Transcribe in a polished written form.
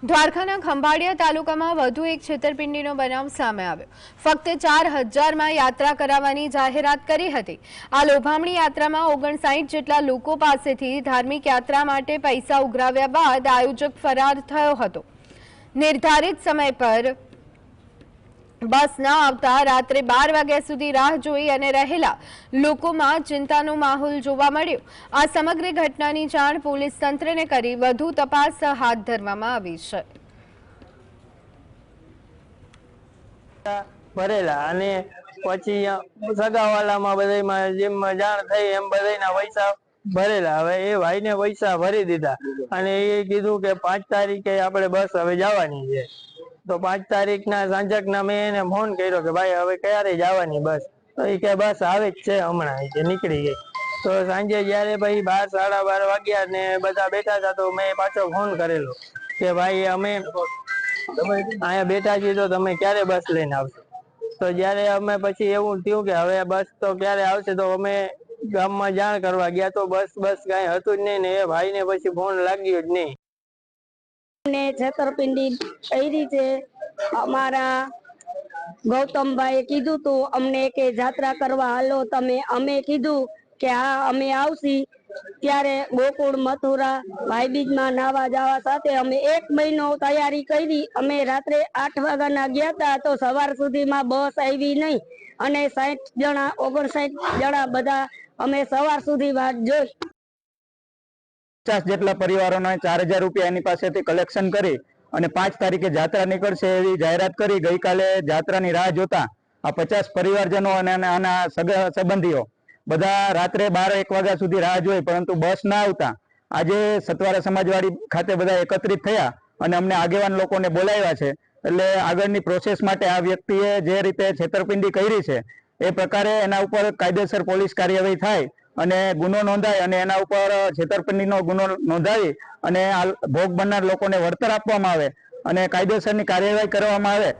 દ્વારકાના ખંભાળિયા તાલુકામાં વધુ એક છેતરપિંડીનો બનાવ સામે આવ્યો। ફક્ત 4000માં યાત્રા કરાવવાની જાહેરાત કરી હતી। આ લોભામણી યાત્રામાં 59 જેટલા લોકો પાસેથી ધાર્મિક યાત્રા માટે પૈસા ઉઘરાવ્યા બાદ આયોજક ફરાર થયો હતો। નિર્ધારિત સમય પર बस न आवता रात्रे 12 वाग्या सुधी राह जोई अने रहेला लोकोमां चिंतानो माहोल जोवा मळ्यो। आ समग्र घटनानी जाण पोलीस तंत्रने करी वधु तपास हाथ धरवामां आवी छे। भरेला अने पछी सगावालामां बधायमां जेम जाण थई एम बधायना पैसा भरेला। हवे ए भाईने पैसा भरी दीधा अने ए कीधुं के 5 तारीखे आपणे बस हवे जवानी छे। तो 5 तारीख ना सांजक ना मैं एने फोन कर्यो के भाई हवे क्यारे जवानी बस? तो ए के बस आवे ज छे हमणां ए निकળી गई। तो सांजे ज्यारे भाई 12 साढ़ा 12 वाग्या ने बधा बैठा था तो मैं पाछो फोन करेलो के भाई अमे आया बैठा छीए तो तमे क्यारे बस लईने आवशो? तो ज्यारे अमे पछी एवुं थयुं के हवे बस तो क्यारे आवशे तो अमे गाममां जाण करवा गया तो बस कांई हतुं ज नहीं ने ए भाई ने पछी फोन लाग्यो ज नहीं। ने छेतरपिंडी करी छे। अमारा गौतम भाई कीधुं तो अमने के यात्रा करवा हालो तमे। अमे कीधुं के हाँ अमे आवशी। त्यारे गोकुळ मथुरा भाईबीज में नावा जावा साथे अमे 1 महीनो तैयारी करी। अमे रात्रे 8 वाग्याना गया था तो सवार सुधी में बस आई नहीं अने 60 जणा 59 जणा बधा अमे सवार सुधी वाट जोई। 50 जेटला परिवारोने 4000 रूपिया एनी पासेथी कलेक्शन करी અને 5 તારીખે જાત્રા નીકળશે એવી જાહેરાત કરી। ગઈકાલે જાત્રાની રાહ જોતા આ 50 પરિવારજનો અને આના સગા સંબંધીઓ બધા રાત્રે 12-1 વાગ્યા સુધી રાહ જોઈ, પરંતુ બસ ના આવતા આજે સતવારા સમાજવાડી ખાતે બધા એકત્રિત થયા અને અમને આગેવાન લોકોને બોલાવ્યા છે। એટલે આગળની પ્રોસેસ માટે આ વ્યક્તિએ જે રીતે છેતરપિંડી કરી છે એ પ્રકારે એના ઉપર કાયદેસર પોલીસ કાર્યવાહી થાય અને ગુનો નોંધાય અને એના ઉપર છેતરપિંડીનો ગુનો નોંધાવી અને ભોગ બનનાર લોકોને વળતર આપવામાં આવે અને કાયદેસરની કાર્યવાહી કરવામાં આવે।